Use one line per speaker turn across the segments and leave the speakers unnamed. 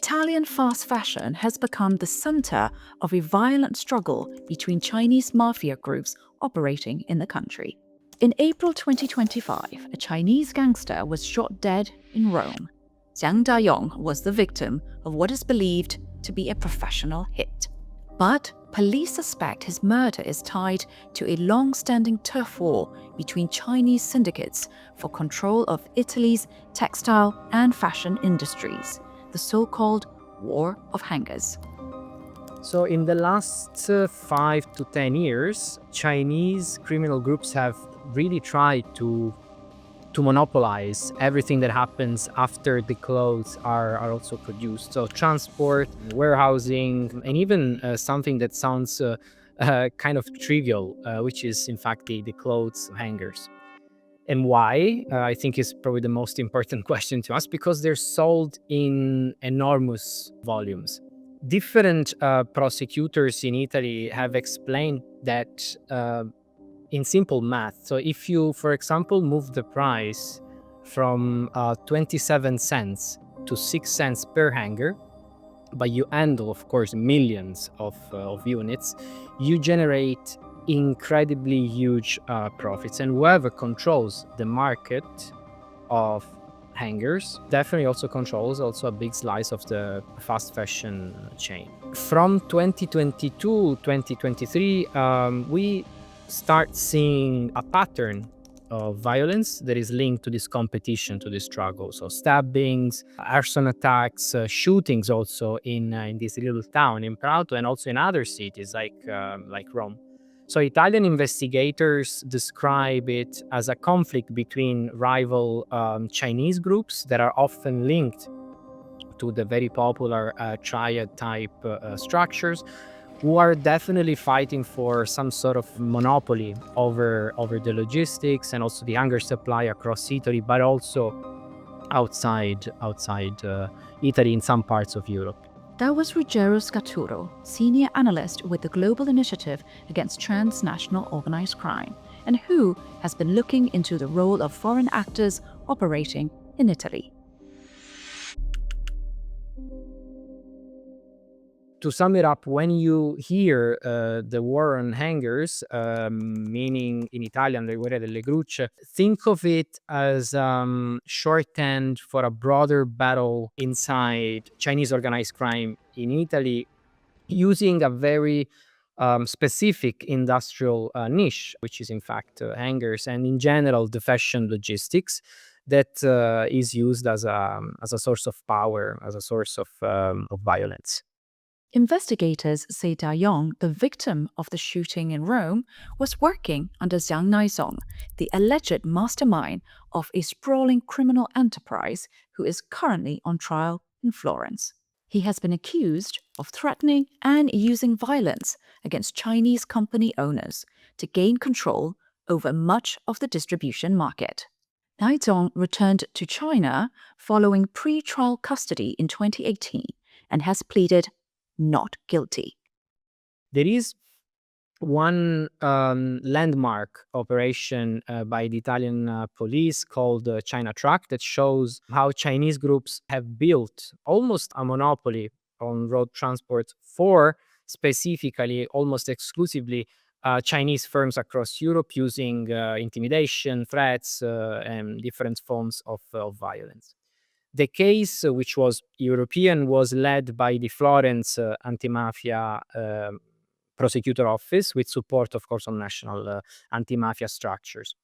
Italian fast fashion has become the center of a violent struggle between Chinese mafia groups operating in the country. In April 2025, a Chinese gangster was shot dead in Rome. Zhang Dayong was the victim of what is believed to be a professional hit. But police suspect his murder is tied to a long-standing turf war between Chinese syndicates for control of Italy's textile and fashion industries, the so-called War of Hangers.
So in the last 5 to 10 years, Chinese criminal groups have really tried to monopolize everything that happens after the clothes are also produced. So transport, warehousing, and even something that sounds kind of trivial, which is in fact the clothes hangers. And why? I think is probably the most important question to ask, because they're sold in enormous volumes. Different prosecutors in Italy have explained that in simple math. So if you, for example, move the price from 27 cents to 6 cents per hanger, but you handle, of course, millions of units, you generate incredibly huge profits. And whoever controls the market of hangers definitely also controls a big slice of the fast fashion chain. From 2022, 2023, we start seeing a pattern of violence that is linked to this competition, to this struggle. So stabbings, arson attacks, shootings also in this little town in Prato, and also in other cities like Rome. So Italian investigators describe it as a conflict between rival Chinese groups that are often linked to the very popular triad-type structures, who are definitely fighting for some sort of monopoly over the logistics and also the hunger supply across Italy, but also outside Italy in some parts of Europe.
That was Ruggero Scaturro, senior analyst with the Global Initiative Against Transnational Organized Crime, and who has been looking into the role of foreign actors operating in Italy.
To sum it up, when you hear the war on hangers, meaning in Italian, le guerre delle grucce, think of it as shorthand for a broader battle inside Chinese organized crime in Italy, using a very specific industrial niche, which is in fact hangers, and in general the fashion logistics that is used as a source of power, as a source of violence.
Investigators say Dayong, the victim of the shooting in Rome, was working under Zhang Naizhong, the alleged mastermind of a sprawling criminal enterprise who is currently on trial in Florence. He has been accused of threatening and using violence against Chinese company owners to gain control over much of the distribution market. Naizhong returned to China following pre-trial custody in 2018 and has pleaded not guilty.
There is one landmark operation by the Italian police called China Truck that shows how Chinese groups have built almost a monopoly on road transport for specifically, almost exclusively, Chinese firms across Europe, using intimidation, threats, and different forms of violence. The case, which was European, was led by the Florence anti-mafia prosecutor office, with support, of course, on national anti-mafia structures.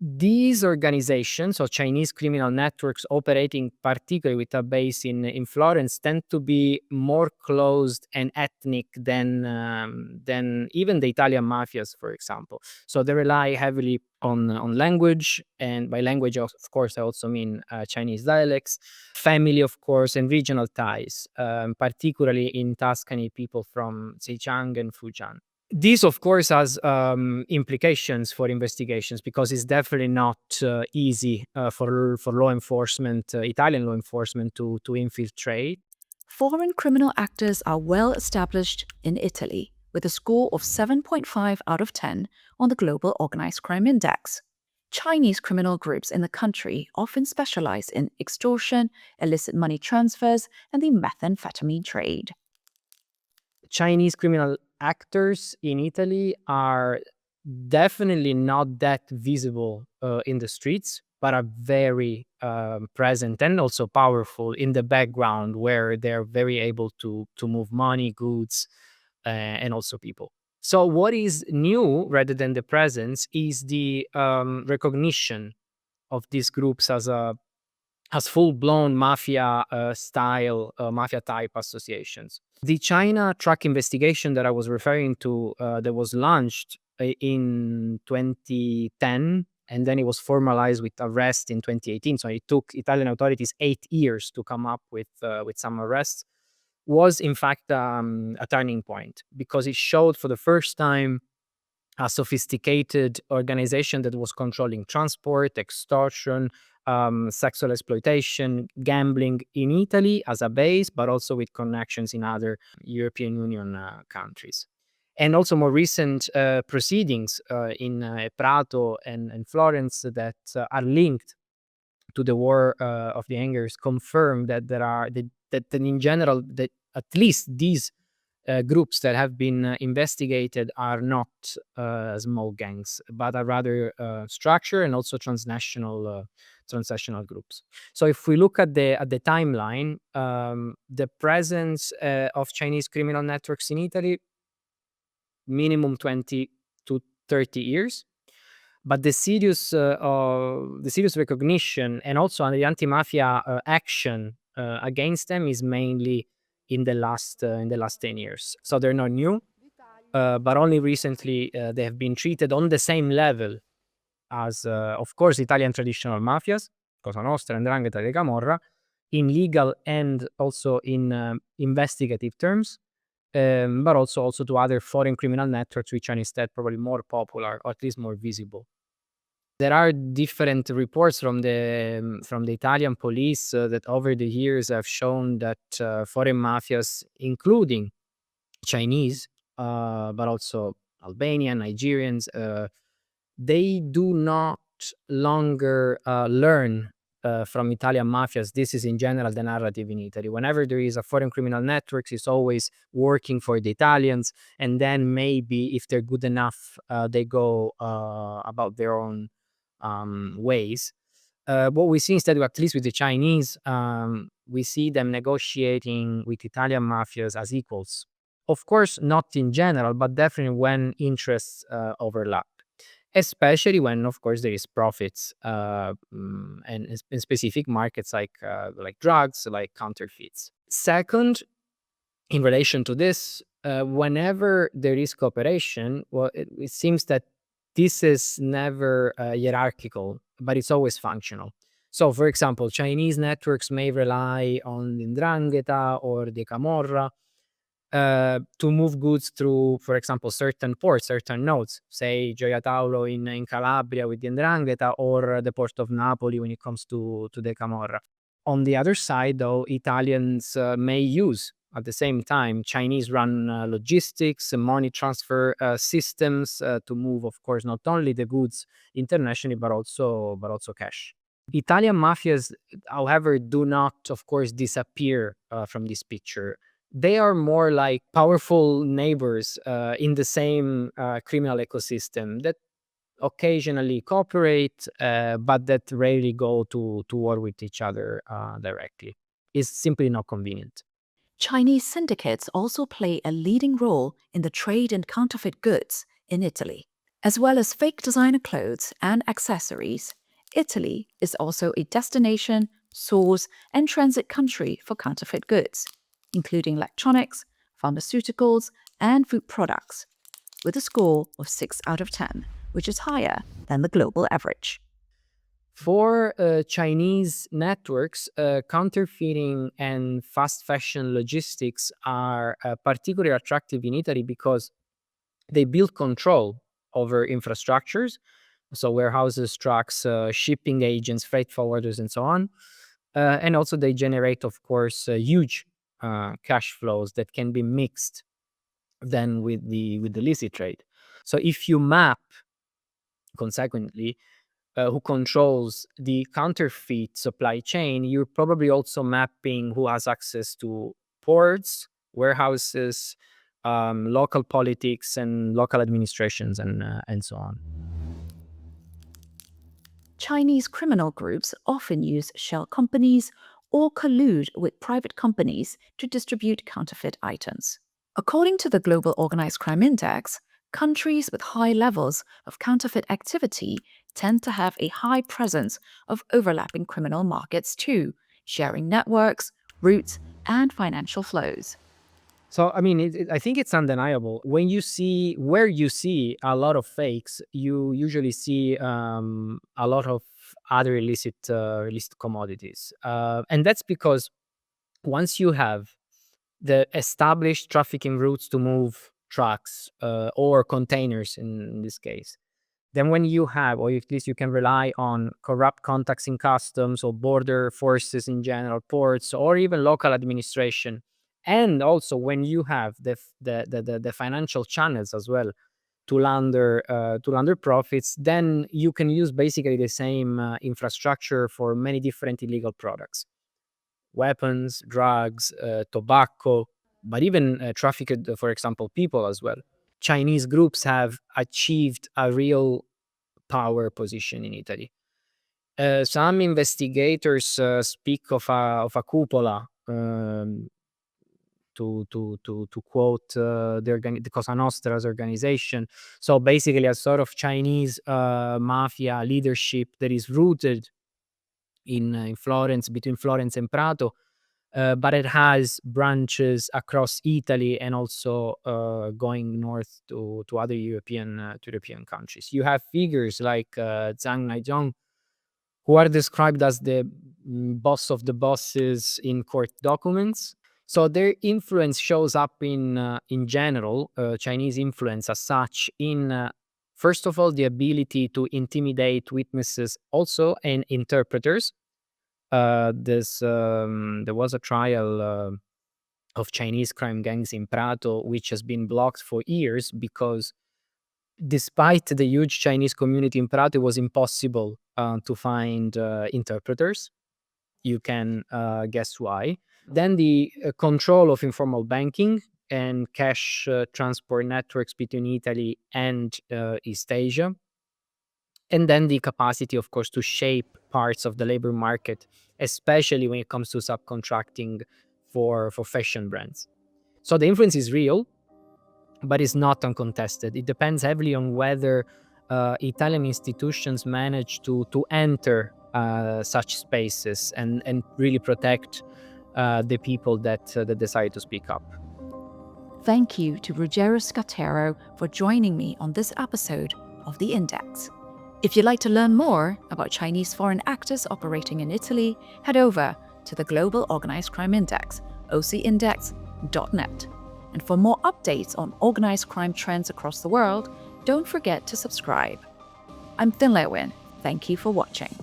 These organizations, or Chinese criminal networks operating particularly with a base in Florence, tend to be more closed and ethnic than even the Italian mafias, for example. So they rely heavily on language, and by language, of course, I also mean Chinese dialects, family, of course, and regional ties, particularly in Tuscany, people from Zhejiang and Fujian. This, of course, has implications for investigations, because it's definitely not easy for law enforcement, Italian law enforcement, to infiltrate.
Foreign criminal actors are well established in Italy, with a score of 7.5 out of 10 on the Global Organized Crime Index. Chinese criminal groups in the country often specialize in extortion, illicit money transfers, and the methamphetamine trade.
Chinese criminal actors in Italy are definitely not that visible in the streets, but are very present and also powerful in the background, where they're very able to move money, goods, and also people. So, what is new rather than the presence is the recognition of these groups as full-blown mafia-style, mafia-type associations. The China truck investigation that I was referring to, that was launched in 2010, and then it was formalized with arrest in 2018. So it took Italian authorities 8 years to come up with some arrests. Was in fact a turning point, because it showed for the first time a sophisticated organization that was controlling transport, extortion, sexual exploitation, gambling in Italy as a base, but also with connections in other European Union countries. And also more recent proceedings in Prato and Florence that are linked to the war of the Angers confirm that that in general, that at least these groups that have been investigated are not small gangs, but are rather structured and also transnational groups. So if we look at the timeline, the presence of Chinese criminal networks in Italy, minimum 20 to 30 years. But the serious recognition and also the anti-mafia action against them is mainly in the last 10 years. So they're not new, but only recently they have been treated on the same level as, of course, Italian traditional mafias, Cosa Nostra, Ndrangheta and Camorra, in legal and also in investigative terms, but also to other foreign criminal networks, which are instead probably more popular, or at least more visible. There are different reports from the Italian police that over the years have shown that foreign mafias, including Chinese, but also Albanian, Nigerians, they do not longer learn from Italian mafias. This is in general the narrative in Italy. Whenever there is a foreign criminal network, it's always working for the Italians, and then maybe if they're good enough, they go about their own ways. What we see instead, at least with the Chinese, we see them negotiating with Italian mafias as equals. Of course, not in general, but definitely when interests overlap, especially when, of course, there is profits and in specific markets like drugs, like counterfeits. Second, in relation to this, whenever there is cooperation, well, it seems that this is never hierarchical, but it's always functional. So, for example, Chinese networks may rely on the Ndrangheta or the Camorra to move goods through, for example, certain ports, certain nodes, say Gioia Tauro in Calabria with the Ndrangheta, or the port of Napoli when it comes to the Camorra. On the other side, though, Italians may use at the same time Chinese run logistics and money transfer systems to move, of course, not only the goods internationally, but also cash. Italian mafias, however, do not, of course, disappear from this picture. They are more like powerful neighbors in the same criminal ecosystem that occasionally cooperate, but that rarely go to war with each other directly. It's simply not convenient.
Chinese syndicates also play a leading role in the trade in counterfeit goods in Italy. As well as fake designer clothes and accessories, Italy is also a destination, source, and transit country for counterfeit goods, including electronics, pharmaceuticals, and food products, with a score of 6 out of 10, which is higher than the global average.
For Chinese networks, counterfeiting and fast fashion logistics are particularly attractive in Italy because they build control over infrastructures, so warehouses, trucks, shipping agents, freight forwarders, and so on. And also, they generate, of course, huge cash flows that can be mixed then with the illicit trade. So, if you map consequently who controls the counterfeit supply chain, you're probably also mapping who has access to ports, warehouses, local politics, and local administrations, and so on.
Chinese criminal groups often use shell companies or collude with private companies to distribute counterfeit items. According to the Global Organized Crime Index, countries with high levels of counterfeit activity tend to have a high presence of overlapping criminal markets too, sharing networks, routes, and financial flows.
So, I mean, I think it's undeniable. When you see where you see a lot of fakes, you usually see a lot of other illicit commodities, and that's because once you have the established trafficking routes to move trucks or containers in this case, then when you have, or at least you can rely on corrupt contacts in customs or border forces in general, ports, or even local administration, and also when you have the financial channels as well to launder profits, then you can use basically the same infrastructure for many different illegal products, weapons, drugs, tobacco, but even trafficked, for example, people as well. Chinese groups have achieved a real power position in Italy. Some investigators speak of a cupola, to quote the Cosa Nostra's organization. So basically, a sort of Chinese mafia leadership that is rooted in Florence, between Florence and Prato, but it has branches across Italy and also going north to other European countries. You have figures like Zhang Naizhong, who are described as the boss of the bosses in court documents. So their influence shows up in general, Chinese influence as such, in first of all the ability to intimidate witnesses, also and interpreters. There was a trial of Chinese crime gangs in Prato, which has been blocked for years because, despite the huge Chinese community in Prato, it was impossible to find interpreters. You can guess why. Then the control of informal banking and cash transport networks between Italy and East Asia. And then the capacity, of course, to shape parts of the labor market, especially when it comes to subcontracting for fashion brands. So the influence is real, but it's not uncontested. It depends heavily on whether Italian institutions manage to enter such spaces and really protect the people that decide to speak up.
Thank you to Ruggero Scaturro for joining me on this episode of The Index. If you'd like to learn more about Chinese foreign actors operating in Italy, head over to the Global Organized Crime Index, ocindex.net. And for more updates on organized crime trends across the world, don't forget to subscribe. I'm Thin Lewin. Thank you for watching.